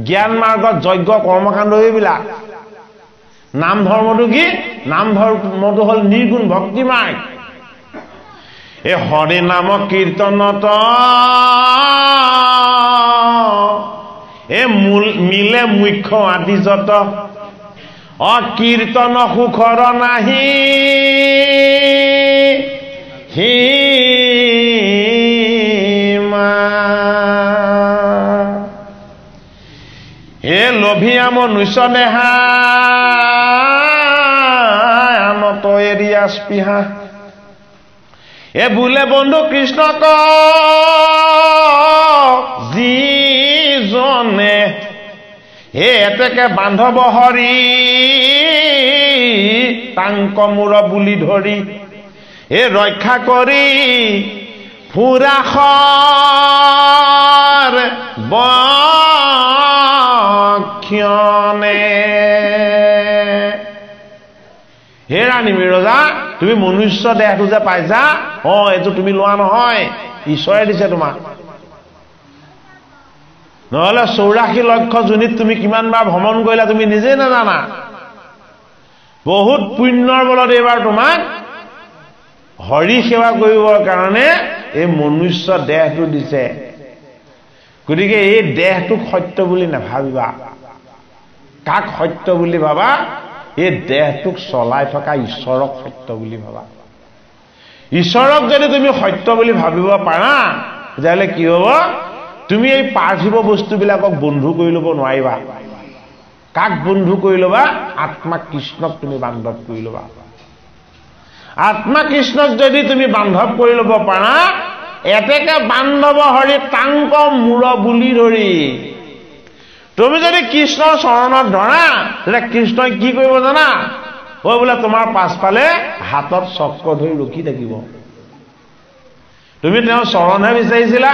জ্ঞান মাৰ্গত যজ্ঞ কৰ্মকাণ্ড এইবিলাক নাম ধৰ্মটো কি নাম ধৰ্মটো হ'ল নিৰ্গুণ ভক্তি মাৰ্গ এই হৰি নাম কীৰ্তনত মিলে মুখ্য আদি যত কীৰ্তন সুখৰ নাহি হে লোভিয়া মনুষ্য দেহা আনত এৰিয়া স্পৃহা এ বোলে বন্ধু কৃষ্ণক যিজনে হে এতেকে বান্ধৱ হৰি তাংক মূৰ বুলি ধৰি হে ৰক্ষা কৰি ফুৰাখৰ বক্ষণে হে ৰাণী বিৰজা তুমি মনুষ্য দেহটো যে পাইছা এইটো তুমি লোৱা নহয় ঈশ্বৰে দিছে তোমাক নহলে 84 লক্ষ জুনিত তুমি কিমান বাৰ ভ্ৰমণ কৰিলা তুমি নিজে নাজানা বহুত পুণ্যৰ বলত এইবাৰ তোমাক হৰি সেৱা কৰিবৰ কাৰণে এই মনুষ্য দেহটো দিছে গতিকে এই দেহটোক সত্য বুলি নাভাবিবা কাক সত্য বুলি ভাবা এই দেহটোক চলাই থকা ঈশ্বৰক সত্য বুলি ভাবা ঈশ্বৰক যদি তুমি সত্য বুলি ভাবিব পাৰা তেতিয়াহ'লে কি হ'ব তুমি এই পাৰ্থিৱ বস্তুবিলাকক বন্ধু কৰি ল'ব নোৱাৰিবা কাক বন্ধু কৰি ল'বা আত্মা কৃষ্ণক তুমি বান্ধৱ কৰি ল'বা আত্মা কৃষ্ণক যদি তুমি বান্ধৱ কৰি ল'ব পাৰা এতেকে বান্ধৱ হৰি তাংক মূৰ বুলি ধৰি তুমি যদি কৃষ্ণৰ চৰণত ধৰা তেতিয়া কৃষ্ণই কি কৰিব জানা বোলে তোমাৰ পাছফালে হাতত চক্ৰ ধৰি ৰখি থাকিব তুমি তেওঁৰ চৰণহে বিচাৰিছিলা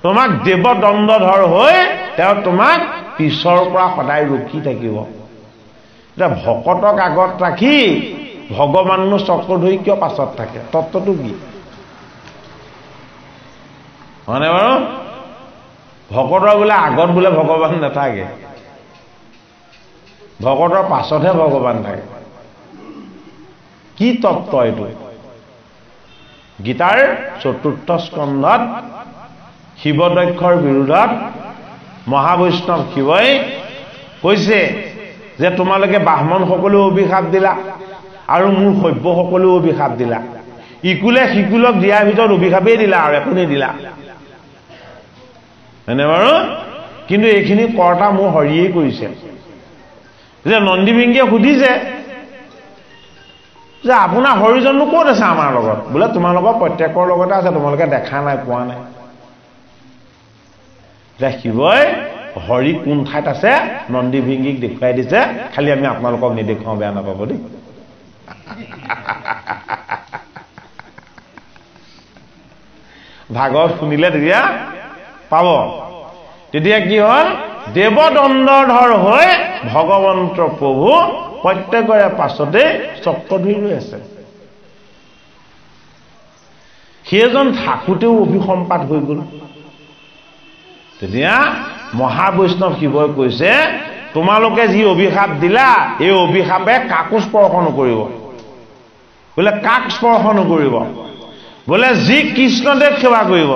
তোমাক দেৱদণ্ডধৰ হৈ তেওঁ তোমাক পিছৰ পৰা সদায় ৰখি থাকিব এতিয়া ভকতক আগত ৰাখি ভগৱাননো চক্ৰ ধৰি কিয় পাছত থাকে তত্ত্বটো কি হয়নে বাৰু ভকতৰ বোলে আগত বোলে ভগৱান নাথাকে ভকতৰ পাছতহে ভগৱান থাকে কি তত্ত্ব এইটো গীতাৰ 4ৰ্থ স্কন্ধত শিৱদক্ষৰ বিৰোধত মহাবৈষ্ণৱ শিৱই কৈছে যে তোমালোকে ব্ৰাহ্মণ সকলেও অভিশাপ দিলা আৰু মোৰ সভ্য সকলেও অভিশাপ দিলা ইকুলে সিকুলক দিয়াৰ ভিতৰত অভিশাপেই দিলা আৰু একো নিদিলা হয়নে বাৰু কিন্তু এইখিনি কৰ্তা মোৰ হৰিয়ে কৰিছে যে নন্দীবিংগে সুধিছে যে আপোনাৰ হৰিজননো ক'ত আছে আমাৰ লগত বোলে তোমালোকৰ প্ৰত্যেকৰ লগতে আছে তোমালোকে দেখা নাই পোৱা নাই যে শিৱই হৰি কোন ঠাইত আছে নন্দীভিংগিক দেখুৱাই দিছে খালি আমি আপোনালোকক নেদেখাওঁ বেয়া নাপাব দেই ভাগৱত শুনিলে তেতিয়া পাব তেতিয়া কি হ'ল দেৱদণ্ডধৰ হৈ ভগৱন্তৰ প্ৰভু প্ৰত্যেকৰে পাছতে চক্ৰ ধৰি ৰৈ আছে সেইজন থাকোঁতেও অভিসম্পাত হৈ গ'ল তেতিয়া মহাবৈষ্ণৱ শিৱই কৈছে তোমালোকে যি অভিশাপ দিলা এই অভিশাপে কাকো স্পৰ্শ নকৰিব বোলে কাক স্পৰ্শ নকৰিব বোলে যি কৃষ্ণদেৱ সেৱা কৰিব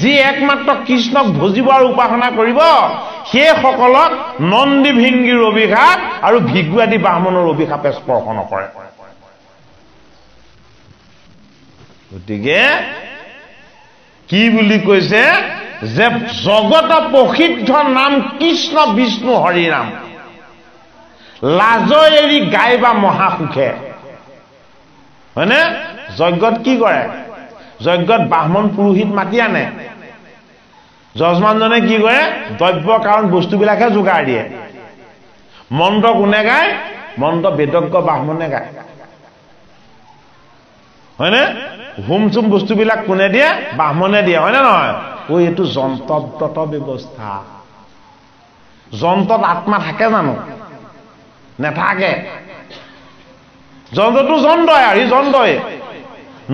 যি একমাত্ৰ কৃষ্ণক ভজিব আৰু উপাসনা কৰিব সেইসকলক নন্দীভিংগীৰ অভিশাপ আৰু ভিগু আদি ব্ৰাহ্মণৰ অভিশাপে স্পৰ্শ নকৰে গতিকে কি বুলি কৈছে যে জগত প্ৰসিদ্ধ নাম কৃষ্ণ বিষ্ণু হৰি নাম লাজ এৰি গাইবা মহাসুখে হয়নে যজ্ঞত কি কৰে যজ্ঞত ব্ৰাহ্মণ পুৰোহিত মাতি আনে যজমানজনে কি কৰে দ্ৰব্য কাৰণ বস্তুবিলাকহে যোগাৰ দিয়ে মন্ত্ৰ কোনে গায় মন্ত্ৰ বেদজ্ঞ ব্ৰাহ্মণে গায় হয়নে হোম চুম বস্তুবিলাক কোনে দিয়ে ব্ৰাহ্মণে দিয়ে হয়নে নহয় এইটো যন্ত্ৰগত ব্যৱস্থা যন্ত্ৰত আত্মা থাকে জানো নেথাকে যন্ত্ৰটো যন্ত্ৰই আৰু যন্ত্ৰই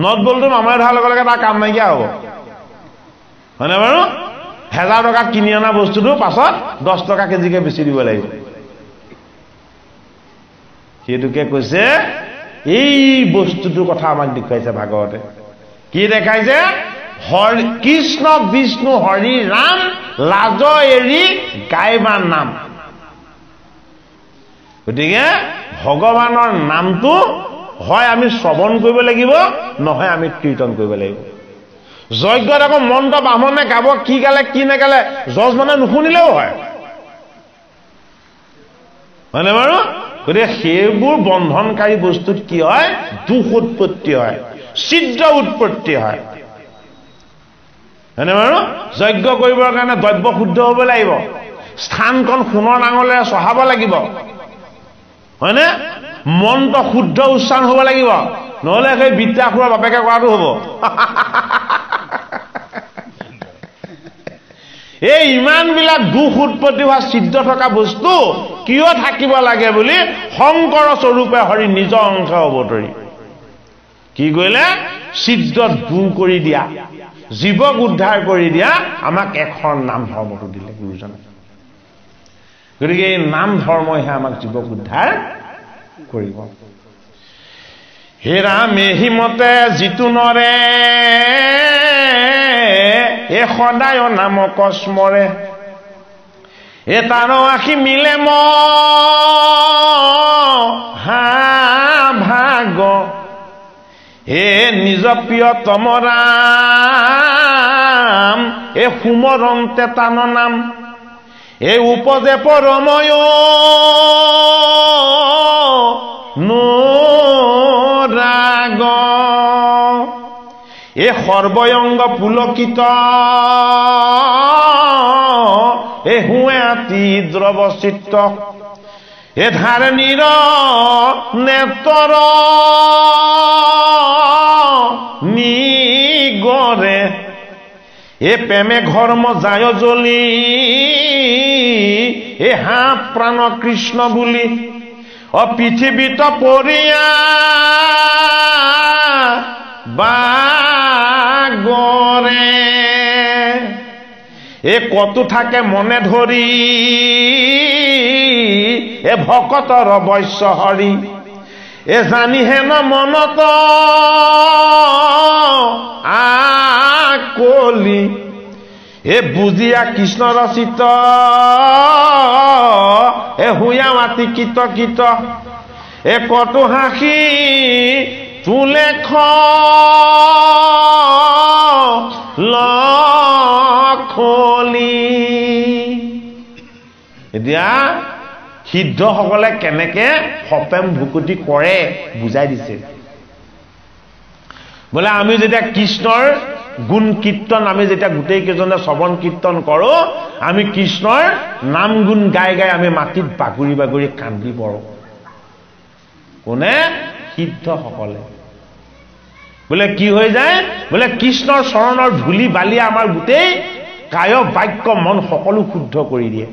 নট বলটো মামাই ধৰাৰ লগে লগে তাৰ কাম নাইকিয়া হ'ব হয়নে বাৰু 1000 টকা কিনি অনা বস্তুটো পাছত 10 টকা কেজিকে বেচি দিব লাগিব সেইটোকে কৈছে এই বস্তুটোৰ কথা আমাক দেখুৱাইছে ভাগৱতে কি দেখাইছে কৃষ্ণ বিষ্ণু হৰি ৰাম লাজ এৰি গাইবা নাম গতিকে ভগৱানৰ নামটো হয় আমি শ্ৰৱণ কৰিব লাগিব নহয় আমি কীৰ্তন কৰিব লাগিব যজ্ঞত আকৌ মন্ত্ৰ বামনে গাব কি গালে কি নেগালে জজ মানে নুশুনিলেও হয় মানে বাৰু গতিকে সেইবোৰ বন্ধনকাৰী বস্তুত কি হয় দুখ উৎপত্তি হয় ছিদ্ৰ উৎপত্তি হয় মানে বাৰু যজ্ঞ কৰিবৰ কাৰণে দ্ৰব্য শুদ্ধ হ'ব লাগিব স্থানখন সোণৰ নাঙলেৰে চহাব লাগিব হয়নে মন্ত্ৰ শুদ্ধ উচ্চাৰণ হ'ব লাগিব নহলে সেই বিদ্যাসুৰৰ বাপেকে কৰাটো হ'ব এই ইমানবিলাক দুখ উৎপত্তি হোৱা ছিদ্ৰ থকা বস্তু কিয় থাকিব লাগে বুলি শংকৰ স্বৰূপে হৰি নিজ অংশ অৱতৰি কি কৰিলে ছিদ্ৰ দূৰ কৰি দিয়া জীৱক উদ্ধাৰ কৰি দিয়া আমাক এখন নাম ধৰ্মটো দিলে গুৰুজনে গতিকে এই নাম ধৰ্মইহে আমাক জীৱক উদ্ধাৰ কৰিব হে ৰামে হিমতে যিটো নৰে এ সদায় নামক স্মৰে এ তাৰ আখি মিলে ভাগ এ নিজ প্ৰিয়তম ৰাম এ সুমৰন্তে তান নাম এ উপজে পৰময় নোৰাগ এ সৰ্বয়ংগ পুলকিত এ হুৱে আতি দ্ৰৱচিত্ত এ ধাৰে নিৰ নেতৰ নিগৰে এ প্ৰেমে ঘৰ্ম যায় জ্বলি এ হা প্ৰাণ কৃষ্ণ বুলি পৃথিৱীত পৰিয়া বাগৰে এ কতো থাকে মনে ধৰি এ ভকতৰ বৈশ্য হৰি এ জানিহে ন মনত আকলি এ বুজিয়া কৃষ্ণ ৰচিত এ হুয়া মাতি কিত কিত এ কতো হাসি তুলে লখলি এতিয়া সিদ্ধসকলে কেনেকে সপেম ভুকুটি কৰে বুজাই দিছে বোলে আমি যেতিয়া কৃষ্ণৰ গুণ কীৰ্তন আমি যেতিয়া গোটেই কেইজনে শ্ৰৱণ কীৰ্তন কৰো আমি কৃষ্ণৰ নাম গুণ গাই গাই আমি মাটিত বাগৰি বাগৰি কান্দি পৰো কোনে সিদ্ধসকলে বোলে কি হৈ যায় বোলে কৃষ্ণৰ চৰণৰ ধূলি বালি আমাৰ গোটেই কায় বাক্য মন সকলো শুদ্ধ কৰি দিয়ে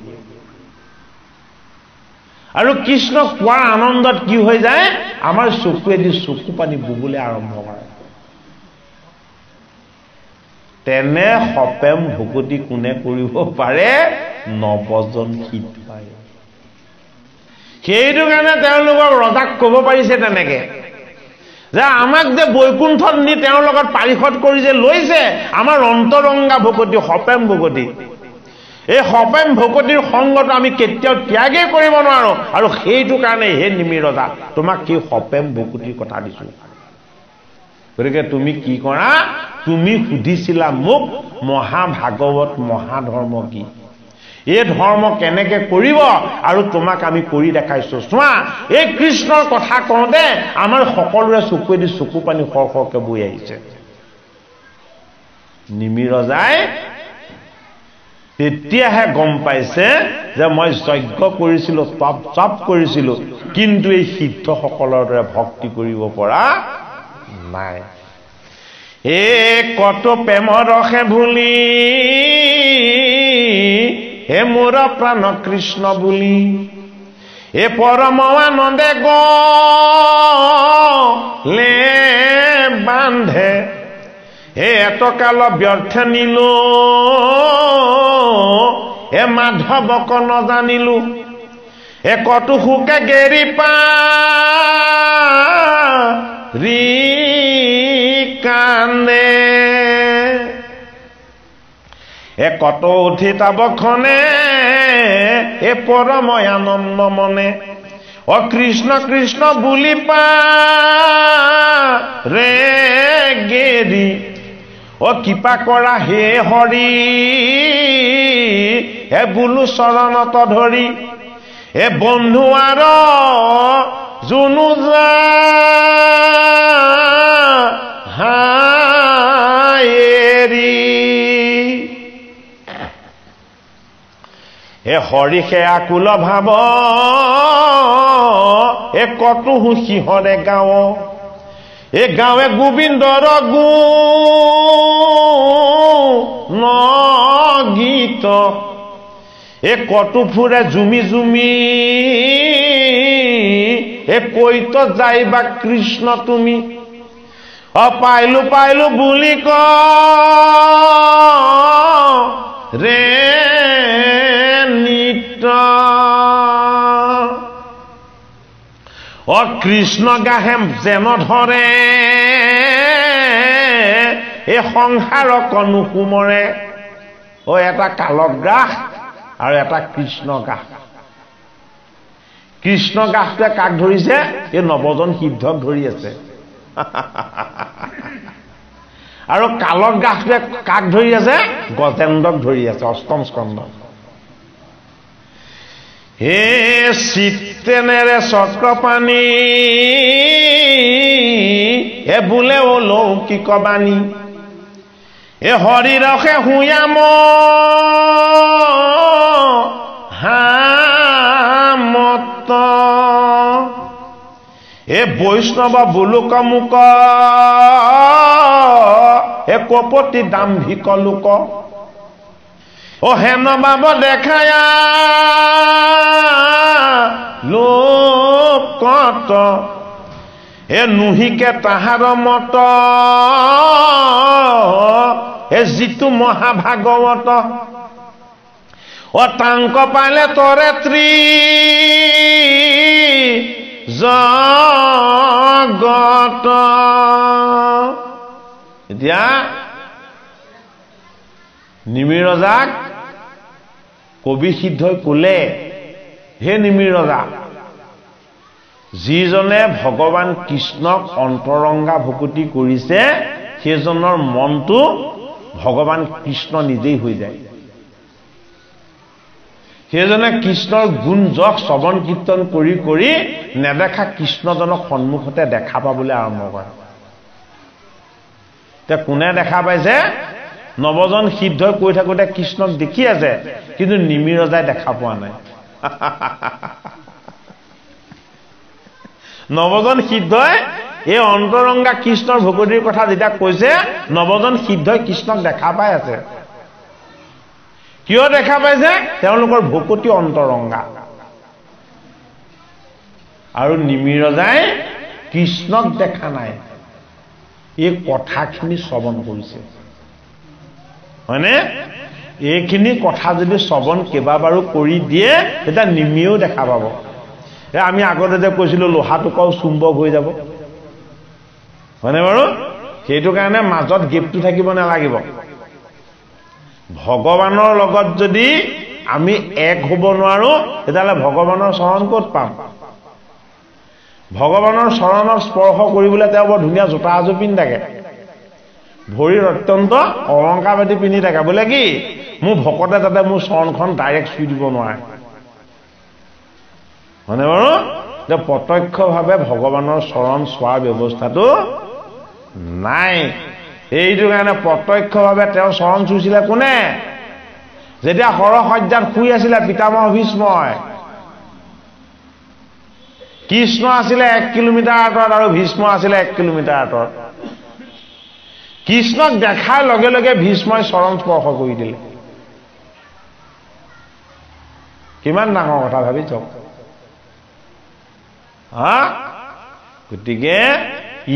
আৰু কৃষ্ণ কোৱাৰ আনন্দত কি হৈ যায় আমাৰ চকুৱেদি চকু পানী বুবুলে আৰম্ভ কৰে তেনে সপেম ভুকুটি কোনে কৰিব পাৰে নৱজন সিদ্ধাই সেইটো কাৰণে তেওঁলোকক ৰজাক ক'ব পাৰিছে তেনেকে যে আমাক যে বৈকুণ্ঠত নি তেওঁৰ লগত পাৰিষদ কৰি যে লৈছে আমাৰ অন্তৰংগা ভকতি সপেম ভকতি এই সপেম ভকতিৰ সংগত আমি কেতিয়াও ত্যাগেই কৰিব নোৱাৰো আৰু সেইটো কাৰণে হে নিমি ৰজা তোমাক কি সপেম ভকতিৰ কথা দিছো গতিকে তুমি কি কৰা তুমি সুধিছিলা মোক মহাভাগৱত মহাধৰ্ম কি এই ধৰ্ম কেনেকে কৰিব আৰু তোমাক আমি কৰি দেখাইছো চোৱা এই কৃষ্ণৰ কথা কওঁতে আমাৰ সকলোৰে চকুৱেদি চকু পানী সৰসৰকে বৈ আহিছে নিমি ৰজাই তেতিয়াহে গম পাইছে যে মই যজ্ঞ কৰিছিলো তপ তপ কৰিছিলো কিন্তু এই সিদ্ধসকলৰ দৰে ভক্তি কৰিব পৰা নাই এ কত প্ৰেমৰ ৰসে ভুলি হে মোৰ প্ৰাণ কৃষ্ণ বুলি এ পৰম আনন্দে গলে বান্ধে হে এতকাল ব্যৰ্থ নিলো মাধৱক নজানিলো কতো সুকে গেৰি পাৰি কান্দে কত উঠি তাবখনে পৰময় আনন্দ মনে কৃষ্ণ কৃষ্ণ বুলি ৰে গেৰি কৃপা কৰা হে হৰি বোলো চৰণত ধৰি বন্ধু আৰু জুনু হায়েৰি হৰি সেয়া কুল ভাৱ কতো সিহঁতে গাঁও গাঁৱে গোবিন্দৰ গীত কতো ফুৰে জুমি জুমি কৈত যাইবা কৃষ্ণ তুমি পাইলো পাইলো বুলি ৰে নিত্য কৃষ্ণ গাহে যেন ধৰে সংসাৰক নুকুমৰে এটা কালগ্ৰাস আৰু এটা কৃষ্ণ গাহ কৃষ্ণ গাহটোৱে কাক ধৰিছে নৱজন সিদ্ধক ধৰি আছে আৰু কালগ্ৰাসটোৱে কাক ধৰি আছে গজেন্দ্ৰক ধৰি আছে অষ্টম স্কন্ধ হে চিত্তেনেৰে চক্ৰপাণী বোলে লৌকিক বাণী হৰি ৰসে হুয়াম হামত বৈষ্ণৱ বুলুক মুক কপতি দাম্ভিক লোক হেন বাব দেখায়া লোকত নুহিকে তাহাৰ মত যিটো মহাভাগৱত তাংক পালে তৰে জগত এতিয়া নিমিৰ ৰজাক কবি সিদ্ধই ক'লে হে নিমিৰ ৰজা যিজনে ভগৱান কৃষ্ণক অন্তৰংগা ভকতি কৰিছে সেইজনৰ মনটো ভগৱান কৃষ্ণ নিজেই হৈ যায় সেইজনে কৃষ্ণৰ গুণ যশ শ্ৰৱণ কীৰ্তন কৰি কৰি নেদেখা কৃষ্ণজনক সন্মুখতে দেখা পাবলৈ আৰম্ভ কৰে তে কোনে দেখা পাইছে নৱজন সিদ্ধই কৈ থাকোঁতে কৃষ্ণক দেখি আছে কিন্তু নিমিৰ ৰজাই দেখা পোৱা নাই নৱজন সিদ্ধই এই অন্তৰংগা কৃষ্ণৰ ভকতিৰ কথা যেতিয়া কৈছে নৱজন সিদ্ধই কৃষ্ণক দেখা পাই আছে কিয় দেখা পাইছে তেওঁলোকৰ ভকতি অন্তৰংগা আৰু নিমিৰ ৰজাই কৃষ্ণক দেখা নাই এই কথাখিনি শ্ৰৱণ কৰিছে হয়নে এইখিনি কথা যদি শ্ৰৱণ কেইবাবাৰো কৰি দিয়ে তেতিয়া নিমিয়েও দেখা পাব আমি আগতে যে কৈছিলো লোহাটোকাও চুম্বক হৈ যাব হয়নে বাৰু সেইটো কাৰণে মাজত গেপটো থাকিব নালাগিব ভগৱানৰ লগত যদি আমি এক হ'ব নোৱাৰো তেতিয়াহ'লে ভগৱানৰ চৰণ ক'ত পাম ভগৱানৰ চৰণক স্পৰ্শ কৰিবলৈ তেওঁ বৰ ধুনীয়া জোতা এযোৰ পিন্ধি থাকে ভৰিৰ অত্যন্ত অলংকাৰবাদী পিন্ধি থাকে বোলে কি মোৰ ভকতে তাতে মোৰ চৰণখন ডাইৰেক্ট চুই দিব নোৱাৰে হয়নে বাৰু যে প্ৰত্যক্ষভাৱে ভগৱানৰ চৰণ চোৱাৰ ব্যৱস্থাটো নাই এইটো কাৰণে প্ৰত্যক্ষভাৱে তেওঁ চৰণ চুইছিলে কোনে যেতিয়া সৰসজ্জাত শুই আছিলে পিতামহ ভীষ্মই কৃষ্ণ আছিলে 1 কিলোমিটাৰ আঁতৰত আৰু ভীষ্ম আছিলে 1 কিলোমিটাৰ আঁতৰত কৃষ্ণক দেখাৰ লগে লগে ভীষ্মই চৰণ স্পৰ্শ কৰি দিলে কিমান ডাঙৰ কথা ভাবি চাওক গতিকে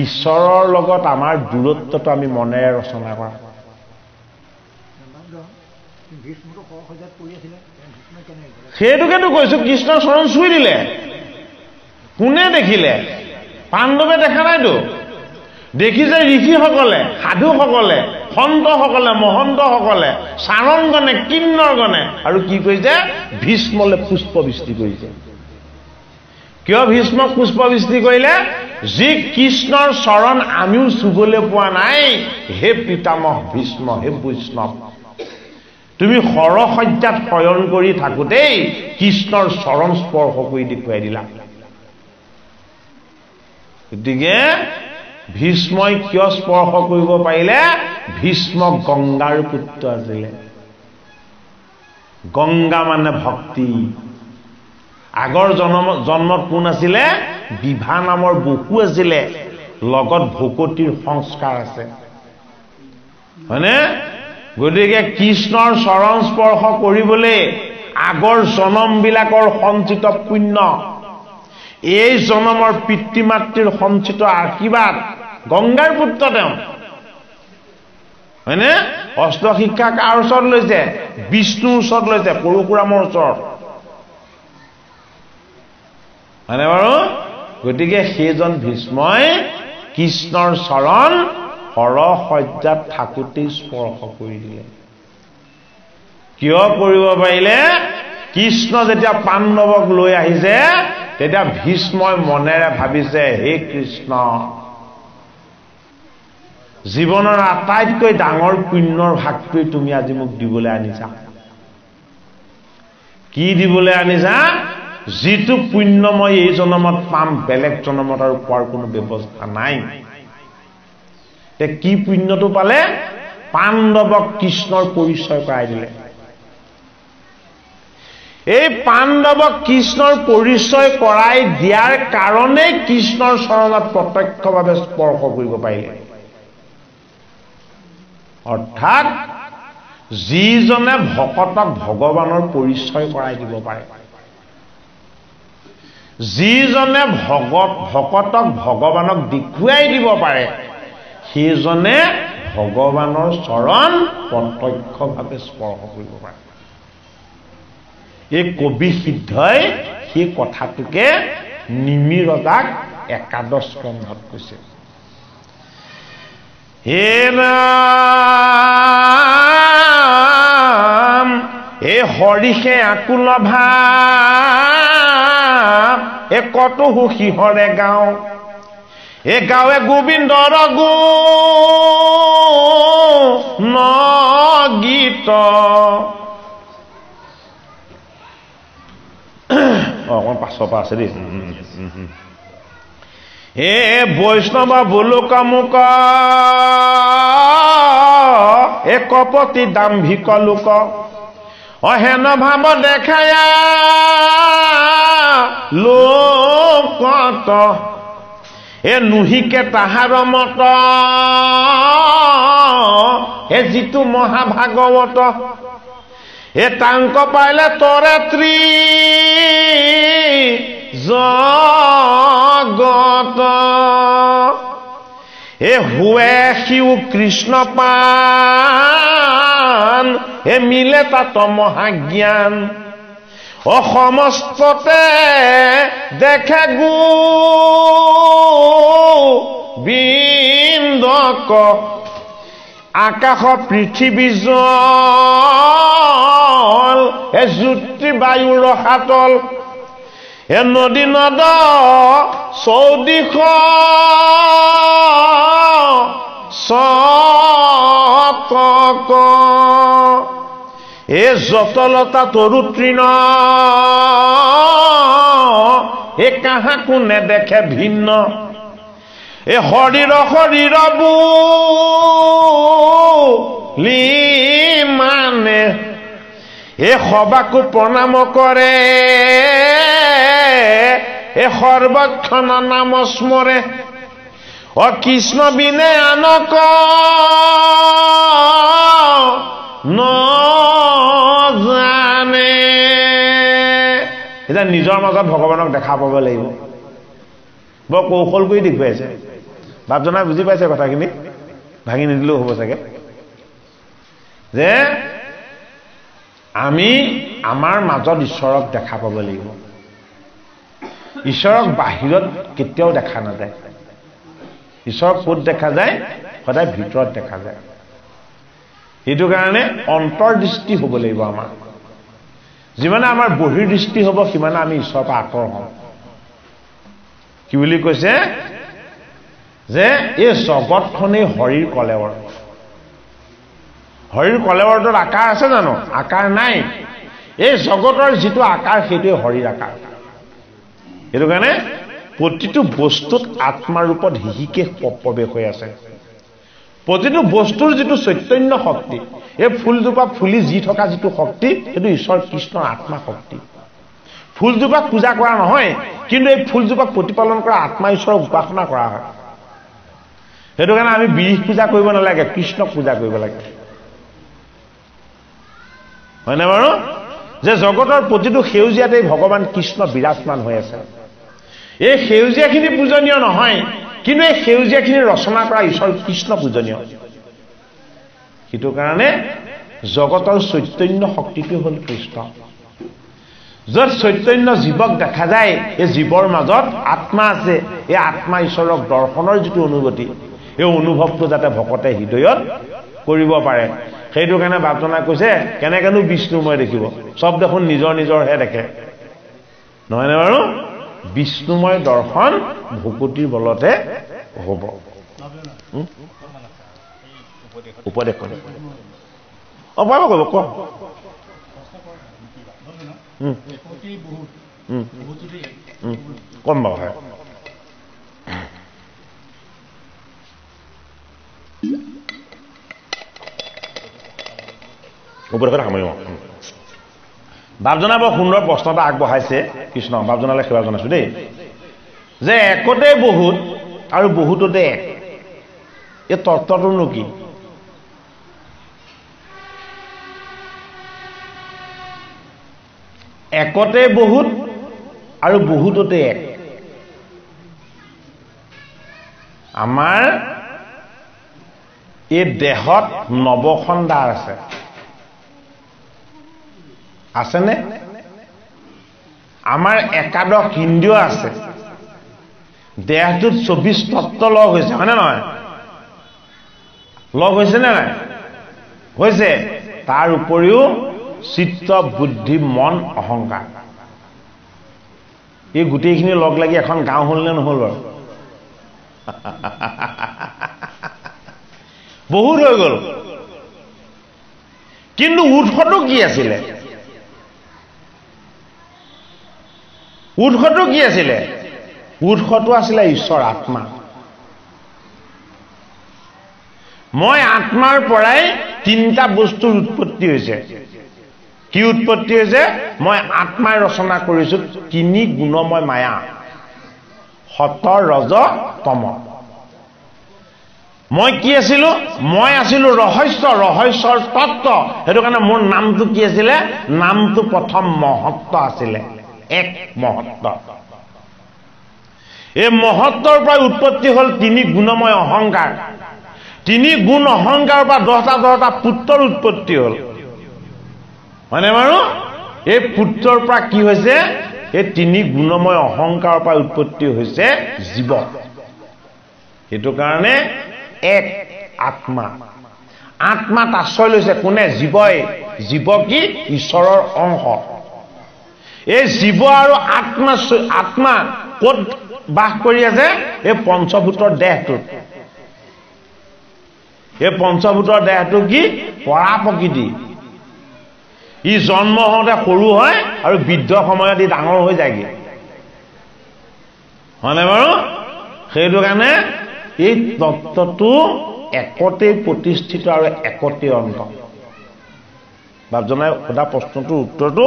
ঈশ্বৰৰ লগত আমাৰ দূৰত্বটো আমি মনেৰে ৰচনা কৰা সেইটোকেতো কৈছো, কৃষ্ণৰ চৰণ চুই দিলে। কোনে দেখিলে? পাণ্ডৱে দেখা নাইতো। দেখিছে ঋষিসকলে, সাধুসকলে, সন্তসকলে, মহন্তসকলে, চাৰণগণে, কিন্নৰগণে। আৰু কি কৰিছে? ভীষ্মলে পুষ্পবৃষ্টি কৰিছে। কিয় ভীষ্মক পুষ্পবৃষ্টি কৰিলে? যি কৃষ্ণৰ চৰণ আমিও চুবলৈ পোৱা নাই, হে পিতামহ ভীষ্ম, হে বৈষ্ণৱ, তুমি সৰসজ্জাত শয়ন কৰি থাকোঁতেই কৃষ্ণৰ চৰণ স্পৰ্শ কৰি দেখুৱাই দিলা। গতিকে ভীষ্মই কিয় স্পৰ্শ কৰিব পাৰিলে? ভীষ্ম গংগাৰ পুত্ৰ আছিলে। গংগা মানে ভক্তি। আগৰ জন্মত কোন আছিলে? বিভা নামৰ বসু আছিলে, লগত ভকতিৰ সংস্কাৰ আছে, হয়নে? গতিকে কৃষ্ণৰ চৰণ স্পৰ্শ কৰিবলৈ আগৰ জনমবিলাকৰ সঞ্চিত পুণ্য, এই জনমৰ পিতৃ মাতৃৰ সঞ্চিত আশীৰ্বাদ, গংগাৰ পুত্ৰ তেওঁ, হয়নে? অস্ত্ৰ শিক্ষা কাৰ ওচৰত লৈছে? বিষ্ণুৰ ওচৰত লৈছে, পৰশুৰামৰ ওচৰত, হয়নে বাৰু? গতিকে সেইজন ভীষ্মই কৃষ্ণৰ চৰণ সৰসজ্জাত থাকোঁতেই স্পৰ্শ কৰি দিলে। কিয় কৰিব পাৰিলে? কৃষ্ণ যেতিয়া পাণ্ডৱক লৈ আহিছে, তেতিয়া ভীষ্মই মনেৰে ভাবিছে, হে কৃষ্ণ, জীৱনৰ আটাইতকৈ ডাঙৰ পুণ্যৰ ভাগটোৱে তুমি আজি মোক দিবলৈ আনিছা। কি দিবলৈ আনিছা? যিটো পুণ্য মই এই জনমত পাম, বেলেগ জনমত আৰু পোৱাৰ কোনো ব্যৱস্থা নাই। কি পুণ্যটো পালে? পাণ্ডৱক কৃষ্ণৰ পৰিচয় কৰাই দিলে। এই পাণ্ডৱক কৃষ্ণৰ পৰিচয় কৰাই দিয়াৰ কাৰণে কৃষ্ণৰ চৰণত প্ৰত্যক্ষভাৱে স্পৰ্শ কৰিব পাৰিলে। অৰ্থাৎ যিজনে ভকতক ভগৱানৰ পৰিচয় কৰাই দিব পাৰে, যিজনে ভকতক ভগৱানক দেখুৱাই দিব পাৰে, সেইজনে ভগৱানৰ চৰণ প্ৰত্যক্ষভাৱে স্পৰ্শ কৰিব পাৰে। এই কবি সিদ্ধই সেই কথাটোকে নিমি ৰজাক একাদশ স্কন্ধত কৈছে। হে ৰাম, এ হৰিষে আকুল ভাৱ, এ কত সুখীহৰে গাঁও, এ গাঁৱে গোবিন্দৰ গুণ গীত। অকণ পাছৰ পৰা আছে দেই। হে বৈষ্ণৱ বোলোক মুক, এ কপতি দাম্ভিক লোক, অহেন ভাৱ দেখায়া লোকত, এ নুহিকে তাহাৰ মত, এ যিটো মহাভাগৱত, এ তাংক পাইলে তৰেত্ৰী জগত, এ হুৱে শিও কৃষ্ণ পান, এ মিলে তাত মহাজ্ঞান, ও সমস্ততে দেখে গোবিন্দক, আকাশ পৃথিৱী জল, এ জ্যোতি বায়ু ৰসাতল, এ নদী নদ চৌদিশ চতক, এ যতলতা তৰু তৃণ, এ কাহাকো নেদেখে ভিন্ন, এ শৰীৰ শৰীৰ বুলি মানে, এ সবাকো প্ৰণাম কৰে, এ সৰ্বক্ষণ নাম স্মৰে, অ কৃষ্ণ বিনে আনক নজানে। এতিয়া নিজৰ মাজত ভগৱানক দেখা পাব লাগিব। বৰ কৌশল কৰি দেখুৱাইছে। বাপজনাই বুজি পাইছে কথাখিনি, ভাঙি নিদিলেও হ'ব চাগে। যে আমি আমাৰ মাজত ঈশ্বৰক দেখা পাব লাগিব ঈশ্বৰক বাহিৰত কেতিয়াও দেখা নাযায় ঈশ্বৰক ক'ত দেখা যায় সদায় ভিতৰত দেখা যায় সেইটো কাৰণে অন্তৰ্দৃষ্টি হ'ব লাগিব আমাৰ যিমানে আমাৰ বহিৰ্দৃষ্টি হ'ব সিমানে আমি ঈশ্বৰৰ পৰা আঁতৰ হম কি বুলি কৈছে যে এই জগতখনেই হৰিৰ কলেবৰ হৰিৰ কলেবৰটোত আকাৰ আছে জানো আকাৰ নাই এই জগতৰ যিটো আকাৰ সেইটোৱে হৰিৰ আকাৰ সেইটো কাৰণে প্ৰতিটো বস্তুত আত্মাৰ ৰূপত হিহিকে প্ৰৱেশ হৈ আছে প্ৰতিটো বস্তুৰ যিটো চৈতন্য শক্তি এই ফুলজোপা ফুলি যি থকা যিটো শক্তি সেইটো ঈশ্বৰ কৃষ্ণৰ আত্মা শক্তি ফুলজোপাক পূজা কৰা নহয় কিন্তু এই ফুলজোপাক প্ৰতিপালন কৰা আত্মা ঈশ্বৰক উপাসনা কৰা হয় সেইটো কাৰণে আমি বিৰিখ পূজা কৰিব নালাগে কৃষ্ণক পূজা কৰিব লাগে হয়নে বাৰু যে জগতৰ প্ৰতিটো সেউজীয়াতে ভগৱান কৃষ্ণ বিৰাজমান হৈ আছে এই সেউজীয়াখিনি পূজনীয় নহয় কিন্তু এই সেউজীয়াখিনি ৰচনা কৰা ঈশ্বৰ কৃষ্ণ পূজনীয় সেইটো কাৰণে জগতৰ চৈতন্য শক্তিটো হ'ল কৃষ্ণ য'ত চৈতন্য জীৱক দেখা যায় এই জীৱৰ মাজত আত্মা আছে এই আত্মা ঈশ্বৰক দৰ্শনৰ যিটো অনুভূতি এই অনুভৱটো যাতে ভকতে হৃদয়ত কৰিব পাৰে সেইটো কাৰণে বাপজনাই কৈছে কেনেকেনো বিষ্ণুময় দেখিব চব দেখোন নিজৰ নিজৰহে দেখে নহয়নে বাৰু বিষ্ণুময় দৰ্শন ভকতিৰ বলতে হ'ব উপদেশ কৰিব পাৰিব কৰিব কোৱা কম বাৰু হয় উপদেশত সামৰিব বাপজনা বৰ সুন্দৰ প্ৰশ্ন এটা আগবঢ়াইছে কৃষ্ণ বাপজনালৈ সেৱা জনাইছো দেই যে একতে বহুত আৰু বহুততে এক এই তত্ত্বটোনো কি একতে বহুত আৰু বহুততে এক আমাৰ এই দেহত নৱখণ্ডাৰ আছে আছেনে আমাৰ একাদশ ইন্দ্ৰিয় আছে দেহটোত 24 তত্ত্ব লগ হৈছে হয়নে নহয় লগ হৈছে নে নাই হৈছে তাৰ উপৰিও চিত্ত বুদ্ধি মন অহংকাৰ এই গোটেইখিনি লগ লাগি এখন গাঁও হ'ল নে নহ'ল বাৰু বহুত হৈ গ'ল কিন্তু উৎসটো কি আছিলে উৎসটো কি আছিলে উৎসটো আছিলে ঈশ্বৰ আত্মা মই আত্মাৰ পৰাই তিনিটা বস্তুৰ উৎপত্তি হৈছে কি উৎপত্তি হৈছে মই আত্মাই ৰচনা কৰিছো তিনি গুণময় মায়া সত ৰজ তম মই কি আছিলো মই আছিলো ৰহস্যৰ তত্ত্ব সেইটো কাৰণে মোৰ নামটো কি আছিলে নামটো প্ৰথম মহত্ব আছিলে এক মহত্ব এই মহত্বৰ পৰা উৎপত্তি হ'ল তিনি গুণময় অহংকাৰ তিনি গুণ অহংকাৰৰ পৰা 10টা পুত্ৰৰ উৎপত্তি হ'ল হয়নে বাৰু এই পুত্ৰৰ পৰা কি হৈছে এই তিনি গুণময় অহংকাৰৰ পৰা উৎপত্তি হৈছে জীৱ সেইটো কাৰণে এক আত্মা আত্মাত আশ্ৰয় লৈছে কোনে জীৱই জীৱ কি ঈশ্বৰৰ অংশ এই জীৱ আৰু আত্মা ক'ত বাস কৰি আছে এই পঞ্চভূতৰ দেহটোত এই পঞ্চভূতৰ দেহটো কি পৰা প্ৰকৃতি ই জন্ম হওঁতে সৰু হয় আৰু বৃদ্ধ সময়ত ই ডাঙৰ হৈ যায়গে হয়নে বাৰু সেইটো কাৰণে এই তত্ত্বটো একতেই প্ৰতিষ্ঠিত আৰু একতেই অন্ত বাপজনাই সোধা প্ৰশ্নটোৰ উত্তৰটো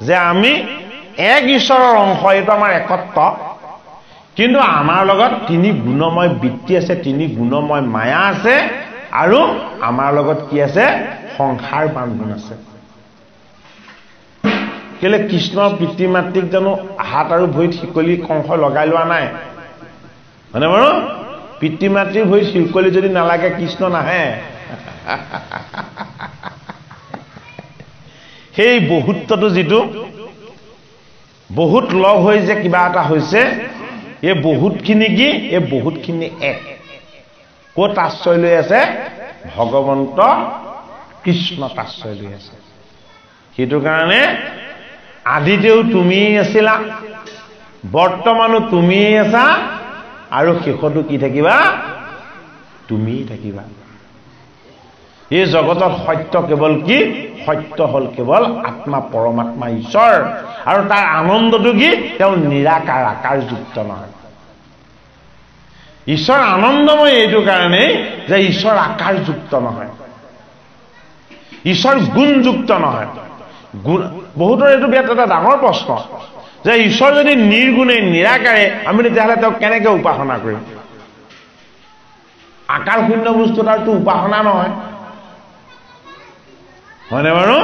যে আমি এক ঈশ্বৰৰ অংশ এইটো আমাৰ একত্ব কিন্তু আমাৰ লগত তিনি গুণময় বৃত্তি আছে তিনি গুণময় মায়া আছে আৰু আমাৰ লগত কি আছে সংসাৰ বান্ধন আছে কেলে কৃষ্ণৰ পিতৃ মাতৃক জানো হাত আৰু ভৰিত শিকলি কংসই লগাই লোৱা নাই হয়নে বাৰু পিতৃ মাতৃৰ ভৰিত শিকলি যদি নালাগে কৃষ্ণ নাহে সেই বহুত্বটো যিটো বহুত লগ হৈ যে কিবা এটা হৈছে এই বহুতখিনি কি এই বহুতখিনি এক ক'ত আশ্ৰয় লৈ আছে ভগৱন্ত কৃষ্ণত আশ্ৰয় লৈ আছে সেইটো কাৰণে আদিতেও তুমি আছিলা বৰ্তমানো তুমি আছা আৰু শেষতো কি থাকিবা তুমি থাকিবা এই জগতৰ সত্য কেৱল কি সত্য হল কেৱল আত্মা পৰমাত্মা ঈশ্বৰ আৰু তাৰ আনন্দটো কি তেওঁ নিৰাকাৰ আকাৰযুক্ত নহয় ঈশ্বৰ আনন্দময় এইটো কাৰণে যে ঈশ্বৰ আকাৰযুক্ত নহয় ঈশ্বৰ গুণযুক্ত নহয় বহুতৰ এইটো বিৰাট এটা ডাঙৰ প্ৰশ্ন যে ঈশ্বৰ যদি নিৰ্গুণে নিৰাকাৰে আমি তেতিয়াহ'লে তেওঁক কেনেকৈ উপাসনা কৰিম আকাৰ শূন্য বস্তু তাৰতো উপাসনা নহয় হয়নে বাৰু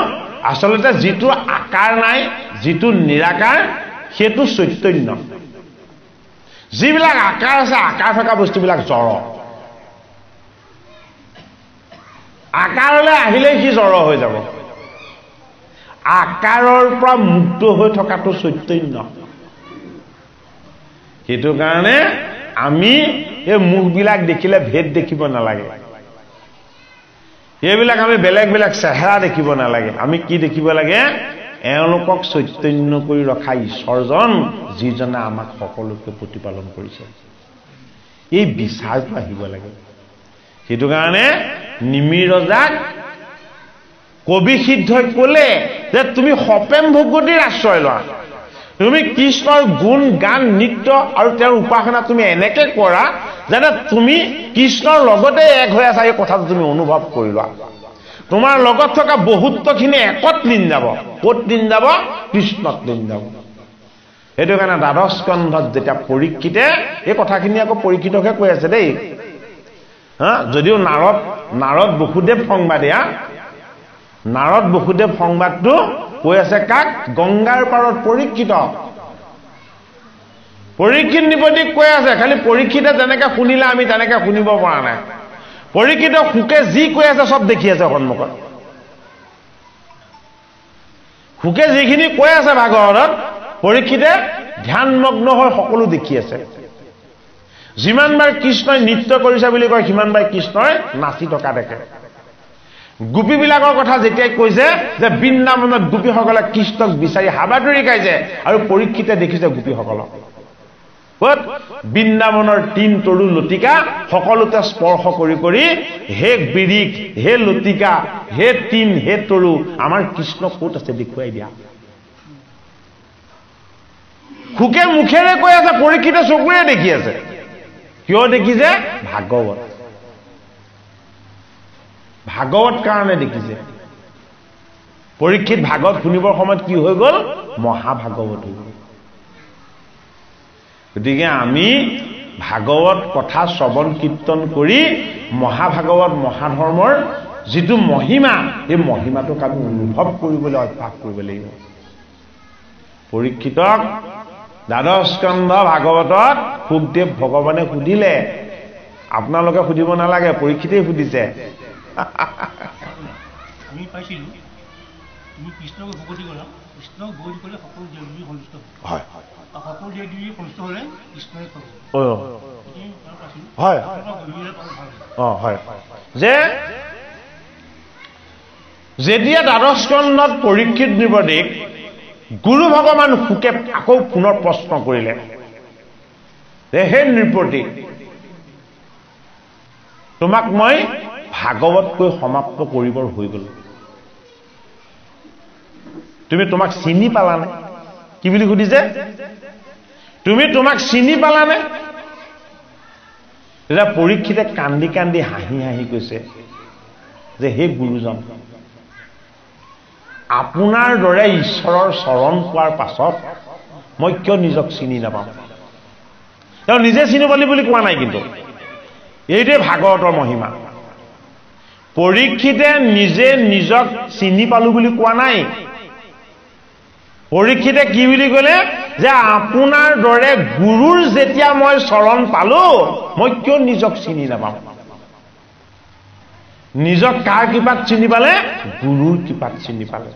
আচলতে যিটো আকাৰ নাই যিটো নিৰাকাৰ সেইটো চৈতন্য যিবিলাক আকাৰ আছে আকাৰ থকা বস্তুবিলাক জড় আকাৰলৈ আহিলে সি জড় হৈ যাব আকাৰৰ পৰা মুক্ত হৈ থকাটো চৈতন্য সেইটো কাৰণে আমি এই মুখবিলাক দেখিলে ভেদ দেখিব নালাগে এইবিলাক আমি বেলেগ বেলেগ চেহেৰা দেখিব নালাগে আমি কি দেখিব লাগে এওঁলোকক চৈতন্য কৰি ৰখা ঈশ্বৰজন যিজনে আমাক সকলোকে প্ৰতিপালন কৰিছে এই বিচাৰটো আহিব লাগে সেইটো কাৰণে নিমি ৰজাক কবি সিদ্ধই ক'লে যে তুমি সপেম ভগৱতীৰ আশ্ৰয় লোৱা তুমি কৃষ্ণৰ গুণ গান নৃত্য আৰু তেওঁৰ উপাসনা তুমি এনেকে কৰা যাতে তুমি কৃষ্ণৰ লগতে এক হৈ আছা এই কথাটো তুমি অনুভৱ কৰি লোৱা তোমাৰ লগত থকা বহুত্বখিনি একত লীন যাব ক'ত লীন যাব কৃষ্ণত লীন যাব সেইটো কাৰণে দ্বাদশ স্কন্ধত যেতিয়া পৰীক্ষিতে এই কথাখিনি আকৌ পৰীক্ষিতকে কৈ আছে দেই যদিও নাৰদ বসুদেৱ সংবাদীয়া নাৰদ বসুদেৱ সংবাদটো কৈ আছে কাক গংগাৰ পাৰত পৰীক্ষিত পৰীক্ষিত নিপতিক কৈ আছে খালি পৰীক্ষিতে যেনেকে শুনিলে আমি তেনেকে শুনিব পৰা নাই পৰীক্ষিত সুকে যি কৈ আছে সব দেখি আছে সন্মুখত সুকে যিখিনি কৈ আছে ভাগৱতত পৰীক্ষিতে ধ্যানমগ্ন হৈ সকলো দেখি আছে যিমানবাৰ কৃষ্ণই নৃত্য কৰিছে বুলি কয় সিমানবাৰ কৃষ্ণই নাচি থকা দেখে গোপীবিলাকৰ কথা যেতিয়াই কৈছে যে বৃন্দাবনত গোপীসকলে কৃষ্ণক বিচাৰি হাবাথুৰি খাইছে আৰু পৰীক্ষিতে দেখিছে গোপীসকলক ক'ত বৃন্দাবনৰ তিন তৰু লতিকা সকলোতে স্পৰ্শ কৰি কৰি হে বিৰিক হে লতিকা হে তিন হে তৰু আমাৰ কৃষ্ণ ক'ত আছে দেখুৱাই দিয়া সুকে মুখেৰে কৈ আছে পৰীক্ষিতে চকুৰে দেখি আছে কিয় দেখিছে ভাগৱত কাৰণে দেখিছে পৰীক্ষিত ভাগৱত শুনিবৰ সময়ত কি হৈ গ'ল মহাভাগৱত হৈ গ'ল গতিকে আমি ভাগৱত কথা শ্ৰৱণ কীৰ্তন কৰি মহাভাগৱত মহাধৰ্মৰ যিটো মহিমা এই মহিমাটোক আমি অনুভৱ কৰিবলৈ অভ্যাস কৰিব লাগিব পৰীক্ষিতক দ্বাদশ স্কন্ধ ভাগৱতত শুকদেৱ ভগৱানে সুধিলে আপোনালোকে সুধিব নালাগে পৰীক্ষিতেই সুধিছে আমি পাইছিলো তুমি কৃষ্ণক ভগৱতী কৰা কৃষ্ণক ভগৱতী কৰিলে সকলো দেৱ দেৱী সন্তুষ্ট হয় সকলো দেৱ দেৱী সন্তুষ্ট হ'লে কৃষ্ণই হয় হয় যে যেতিয়া দ্বাদশ স্কন্ধত পৰীক্ষিত নৃপতিক গুৰু ভগৱান সুকে আকৌ পুনৰ প্ৰশ্ন কৰিলে যে হে নৃপতি তোমাক মই ভাগৱতকৈ সমাপ্ত কৰিবৰ হৈ গ'ল তুমি তোমাক চিনি পালানে কি বুলি সুধিছে তুমি তোমাক চিনি পালানে এটা পৰীক্ষিতে কান্দি কান্দি হাঁহি হাঁহি কৈছে যে হে গুৰুজন আপোনাৰ দৰে ঈশ্বৰৰ চৰণ পোৱাৰ পাছত মই কিয় নিজক চিনি নাপাম তেওঁ নিজে চিনি পালি বুলি কোৱা নাই কিন্তু এইটোৱে ভাগৱতৰ মহিমা পৰীক্ষিতে নিজে নিজক চিনি পালো বুলি কোৱা নাই পৰীক্ষিতে কি বুলি ক'লে যে আপোনাৰ দৰে গুৰুৰ যেতিয়া মই চৰণ পালো মই কিয় নিজক চিনি নাপাম নিজক কাৰ কৃপাত চিনি পালে গুৰুৰ কৃপাত চিনি পালে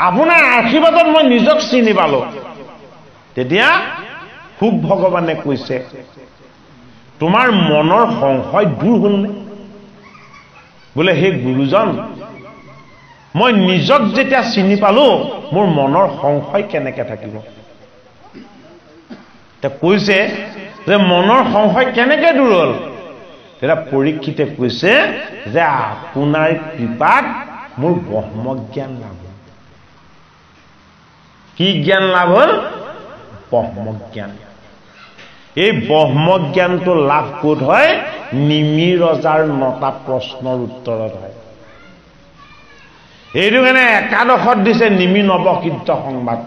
আপোনাৰ আশীৰ্বাদত মই নিজক চিনি পালো তেতিয়া খুব ভগৱানে কৈছে তোমাৰ মনৰ সংশয় দূৰ হ'লনে বোলে হে গুৰুজন মই নিজক যেতিয়া চিনি পালো মোৰ মনৰ সংশয় কেনেকৈ থাকিব তে কৈছে যে মনৰ সংশয় কেনেকৈ দূৰ হ'ল তেতিয়া পৰীক্ষিতে কৈছে যে আপোনাৰ কৃপাত মোৰ ব্ৰহ্মজ্ঞান লাভ হ'ল কি জ্ঞান লাভ হ'ল ব্ৰহ্মজ্ঞান এই ব্ৰহ্মজ্ঞানটো লাভ ক'ত হয় নিমি ৰজাৰ 9টা প্ৰশ্নৰ উত্তৰত হয় এইটো কাৰণে একাদশত দিছে নিমি নৱকীৰ্ত সংবাদ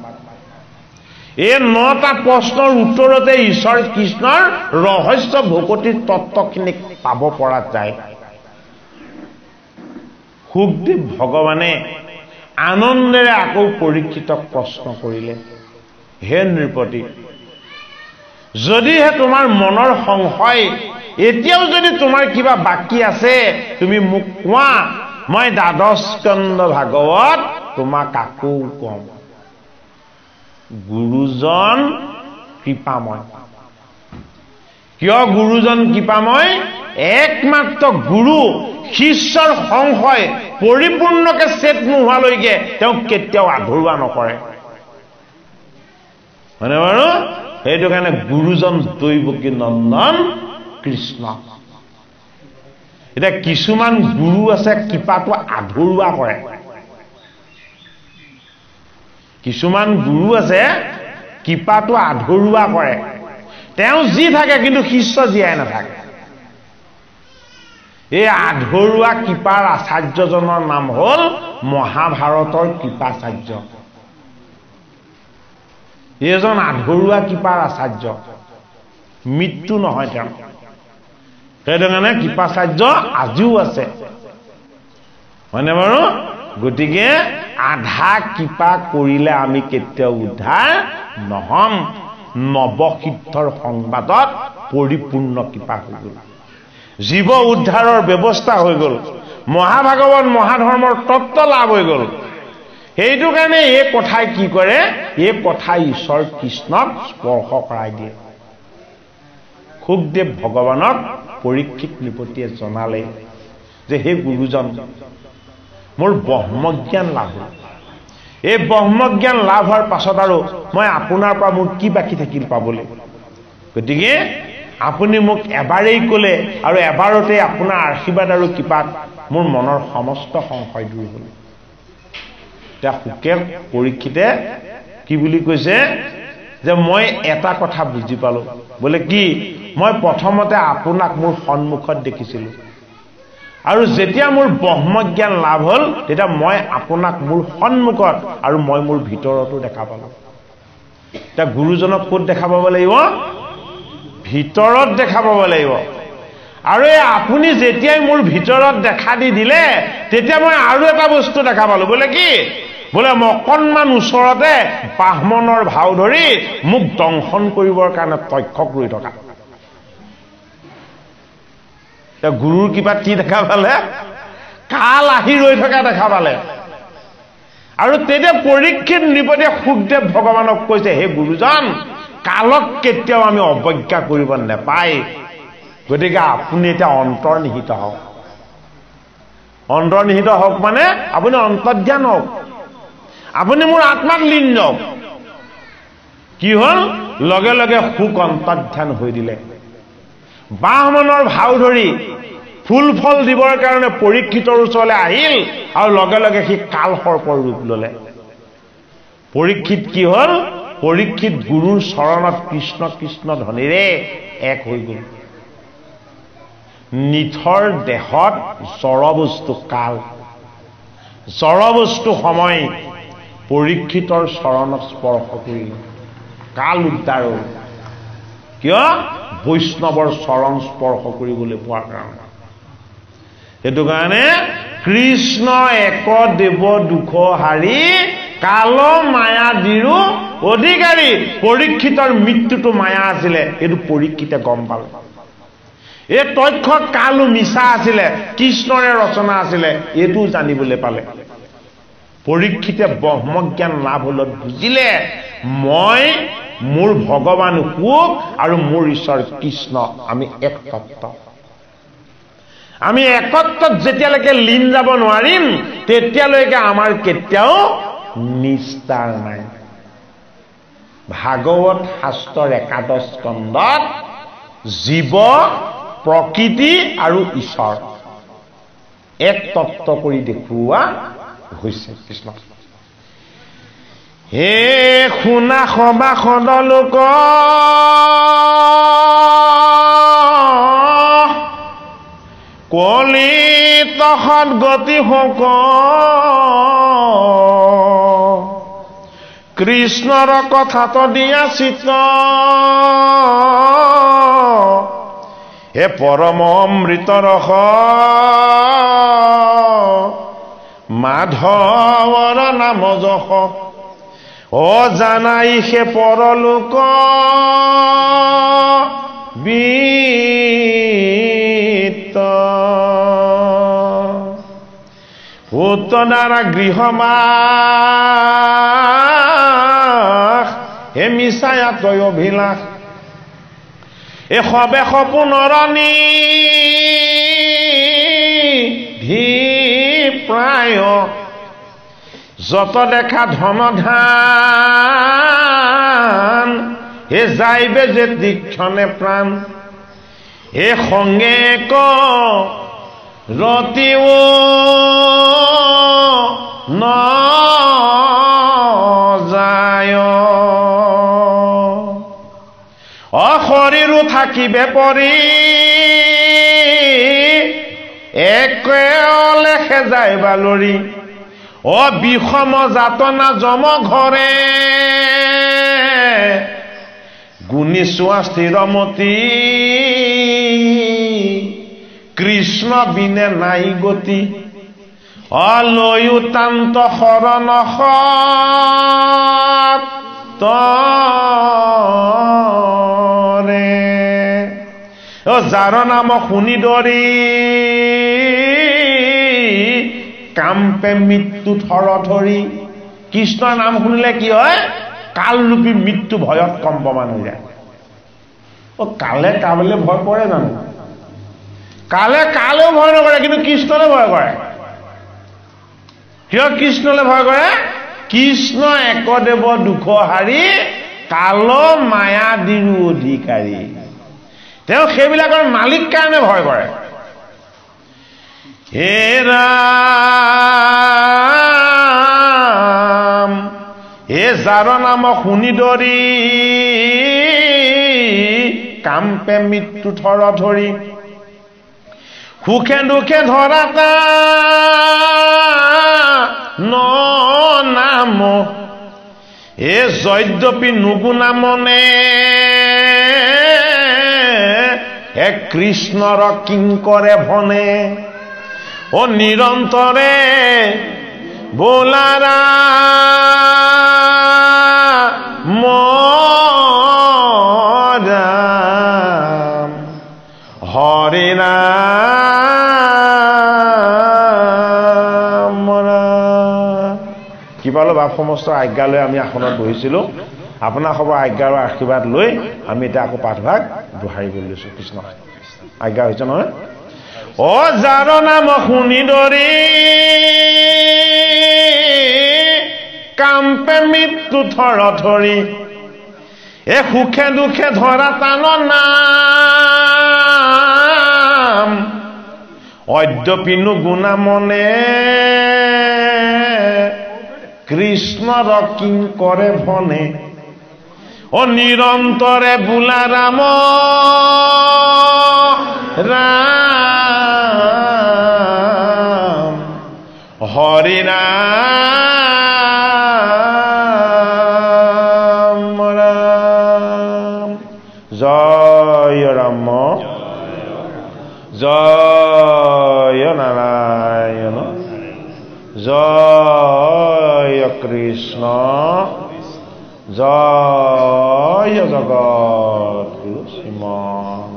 এই 9টা প্ৰশ্নৰ উত্তৰতে ঈশ্বৰ কৃষ্ণৰ ৰহস্য ভকতিৰ তত্ত্বখিনিক পাব পৰা যায় সুখদেৱ ভগৱানে আনন্দেৰে আকৌ পৰীক্ষিতক প্ৰশ্ন কৰিলে হে নৃপতি যদিহে তোমাৰ মনৰ সংশয় এতিয়াও যদি তোমাৰ কিবা বাকী আছে তুমি মোক কোৱা মই দ্বাদশ স্কন্ধ ভাগৱত তোমাক আকৌ কম গুৰুজন কৃপাময় কিয় গুৰুজন কৃপাময় একমাত্ৰ গুৰু শিষ্যৰ সংশয় পৰিপূৰ্ণকে চেত নোহোৱালৈকে তেওঁ কেতিয়াও আধৰুৱা নকৰে হয়নে বাৰু সেইটো কাৰণে গুৰুজন দৈৱকী নন্দন কৃষ্ণ এতিয়া কিছুমান গুৰু আছে কৃপাটো আধৰুৱা কৰে কিছুমান গুৰু আছে কৃপাটো আধৰুৱা কৰে তেওঁ যি থাকে কিন্তু শিষ্য জীয়াই নাথাকে এই আধৰুৱা কৃপাৰ আচাৰ্যজনৰ নাম হ'ল মহাভাৰতৰ কৃপাচাৰ্য এইজন আধৰুৱা কৃপাৰ আচাৰ্য মৃত্যু নহয় তেওঁ সেইটো কাৰণে কৃপাচাৰ্য আজিও আছে হয়নে বাৰু গতিকে আধা কৃপা কৰিলে আমি কেতিয়াও উদ্ধাৰ নহম নৱসিদ্ধৰ সংবাদত পৰিপূৰ্ণ কৃপা হৈ গ'ল জীৱ উদ্ধাৰৰ ব্যৱস্থা হৈ গ'ল মহাভাগৱত মহাধৰ্মৰ তত্ত্ব লাভ হৈ গ'ল সেইটো কাৰণে এই কথাই কি কৰে এই কথাই ঈশ্বৰ কৃষ্ণক স্পৰ্শ কৰাই দিয়ে সুখদেৱ ভগৱানক পৰীক্ষিত নৃপতিয়ে জনালে যে হে গুৰুজন মোৰ ব্ৰহ্মজ্ঞান লাভ হ'ল এই ব্ৰহ্মজ্ঞান লাভ হোৱাৰ পাছত আৰু মই আপোনাৰ পৰা মোৰ কি বাকী থাকিল পাবলৈ গতিকে আপুনি মোক এবাৰেই ক'লে আৰু এবাৰতে আপোনাৰ আশীৰ্বাদ আৰু কৃপাত মোৰ মনৰ সমস্ত সংশয় দূৰ হ'ল এতিয়া সুখে পৰীক্ষিতে কি বুলি কৈছে যে মই এটা কথা বুজি পালো বোলে কি মই প্ৰথমতে আপোনাক মোৰ সন্মুখত দেখিছিলোঁ আৰু যেতিয়া মোৰ ব্ৰহ্মজ্ঞান লাভ হ'ল তেতিয়া মই আপোনাক মোৰ সন্মুখত আৰু মই মোৰ ভিতৰতো দেখা পালোঁ এতিয়া গুৰুজনক ক'ত দেখা পাব লাগিব ভিতৰত দেখা পাব লাগিব আৰু এই আপুনি যেতিয়াই মোৰ ভিতৰত দেখা দি দিলে তেতিয়া মই আৰু এটা বস্তু দেখা পালোঁ বোলে কি বোলে মই অকণমান ওচৰতে বাহ্মণৰ ভাও ধৰি মোক দংশন কৰিবৰ কাৰণে তক্ষক ৰৈ থকা গুৰুৰ কিবা কি দেখা পালে কাল আহি ৰৈ থকা দেখা পালে আৰু তেতিয়া পৰীক্ষিত নৃপতিয়ে সুখদেৱ ভগৱানক কৈছে হে গুৰুজন কালক কেতিয়াও আমি অৱজ্ঞা কৰিব নাপায় গতিকে আপুনি এতিয়া অন্তৰ্নিহিত হওক অন্তৰ্নিহিত হওক মানে আপুনি অন্তৰ্ধান হওক আপুনি মোৰ আত্মাত লীন হওক কি হ'ল লগে লগে সুখ অন্তৰ্ধান হৈ দিলে বাহ্মণৰ ভাও ধৰি ফুল ফল দিবৰ কাৰণে পৰীক্ষিতৰ ওচৰলৈ আহিল আৰু লগে লগে সি কাল সৰ্পৰ ৰূপ ল'লে পৰীক্ষিত কি হ'ল পৰীক্ষিত গুৰুৰ চৰণত কৃষ্ণ কৃষ্ণ ধ্বনিৰে এক হৈ গ'ল নিথৰ দেহত জড়বস্তু কাল জড়বস্তু সময় পৰীক্ষিতৰ চৰণত স্পৰ্শ কৰিল কাল উদ্ধাৰ হ'ল কিয় বৈষ্ণৱৰ চৰণ স্পৰ্শ কৰিবলৈ পোৱাৰ কাৰণে সেইটো কাৰণে কৃষ্ণ এক দেৱ দুখ হাৰি কাল মায়া দিৰো অধিকাৰী পৰীক্ষিতৰ মৃত্যুটো মায়া আছিলে এইটো পৰীক্ষিতে গম পালে এই তথ্য কালো মিছা আছিলে কৃষ্ণৰে ৰচনা আছিলে এইটো জানিবলৈ পালে পৰীক্ষিতে ব্ৰহ্মজ্ঞান লাভ হলত বুজিলে মই মোৰ ভগৱান সুখ আৰু মোৰ ঈশ্বৰ কৃষ্ণ আমি এক তত্ত্ব আমি একত্বত যেতিয়ালৈকে লীন যাব নোৱাৰিম তেতিয়ালৈকে আমাৰ কেতিয়াও নিস্তাৰ নাই ভাগৱত শাস্ত্ৰৰ ১১ স্কন্ধত জীৱ প্ৰকৃতি আৰু ঈশ্বৰ এক তত্ত্ব কৰি দেখুওৱা হৈছে কৃষ্ণ হে শুনা সবাসদ লোক কলিত সদ্গতি হক কৃষ্ণৰ কথাত দিয়া চিত হে পৰম অমৃত ৰস মাধৱৰ নাম যশ জানাই সে পৰলোক বিত উত্তনাৰা গৃহমাস হে মিছায়া তয় অভিলাষ এ সবে সপোনৰণী ধি প্ৰায় যত দেখা ধন ধান হে যাইবে যে দীক্ষণে প্ৰাণ হে সংগে ক ৰতিও ন যায় অশৰীৰো থাকিবে পৰি একেলেখে যায় বালৰি বিষম যাতনা জম ঘৰে গুণী চোৱা স্থিৰমতি কৃষ্ণ বিনে নাই গতি অলয়ুতান্ত শৰণ তৰে যাৰ নাম শুনি দৰি কাম্পে মৃত্যু থৰ ধৰি কৃষ্ণৰ নাম শুনিলে কি হয় কালৰূপী মৃত্যু ভয়ত কম্পমান হৈ যায় কালে কাবলৈ ভয় কৰে জানো কালে কালেও ভয় নকৰে কিন্তু কৃষ্ণলে ভয় কৰে কিয় কৃষ্ণলে ভয় কৰে কৃষ্ণ একদেৱ দুখ হাৰি কাল মায়া দিৰো অধিকাৰী তেওঁ সেইবিলাকৰ মালিক কাৰণে ভয় কৰে হে ৰাম হে যাৰ নাম শুনি দৰি কাম্পে মৃত্যু থৰ ধৰি সুখে দুখে ধৰাতা ন নাম হে যদ্যপি নুগুণা মনে হে কৃষ্ণৰ কিংকৰে ভনে নিৰন্তৰে বোলাৰা মৰাম হৰি নাম কি পালো বাপ সমস্ত আজ্ঞা লৈ আমি আসনত বহিছিলোঁ আপোনাৰ সবৰ আজ্ঞা আৰু আশীৰ্বাদ লৈ আমি এতিয়া আকৌ পাঠভাগ দোহাৰিব লৈছোঁ কৃষ্ণ আজ্ঞা হৈছে নহয় যাৰ নাম শুনি দৰি কাম্পে মৃত্যু থৰ ধৰি সুখে দুখে ধৰা তান নাম অদ্যপি নুগুণা মনে কৃষ্ণৰ কিংকৰে ভনে নিৰন্তৰে বোলা ৰাম ৰাম হৰি নাম ৰাম জয় ৰাম জয় নাৰায়ণ জয় কৃষ্ণ জয় জগত শ্ৰীমান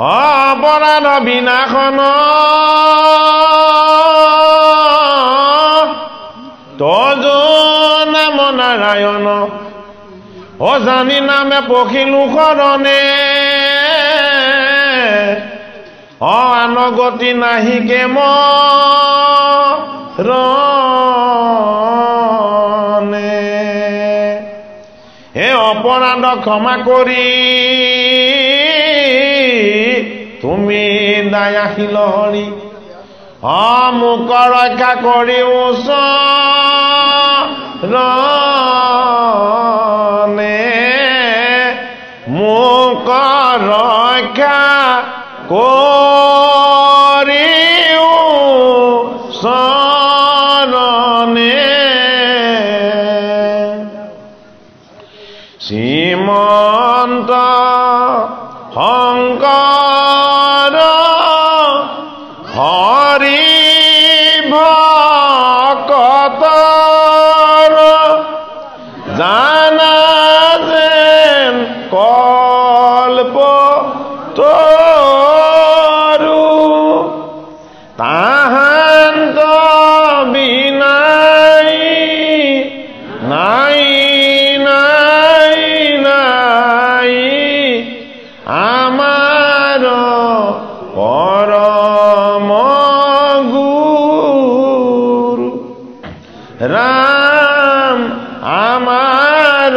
অপৰাধ বিনাশন নাৰায়ণ অজানি নামে পখিলো শৰণে আনগতি নাহিকে মৰণে হে অপৰাধ ক্ষমা কৰি তুমি দয়াশীল হৰি মোক ৰক্ষা কৰি ওচৰণে মোক ৰক্ষা কৰি ওচৰণে শ্ৰীমন্ত শংকৰ হৰি ভকতৰ জানা যেন কল্প তৰু তাহান্ত বিনাই নাই নাই নাই আমাৰ পৰম গুৰু ৰাম আমাৰ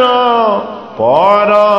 পৰম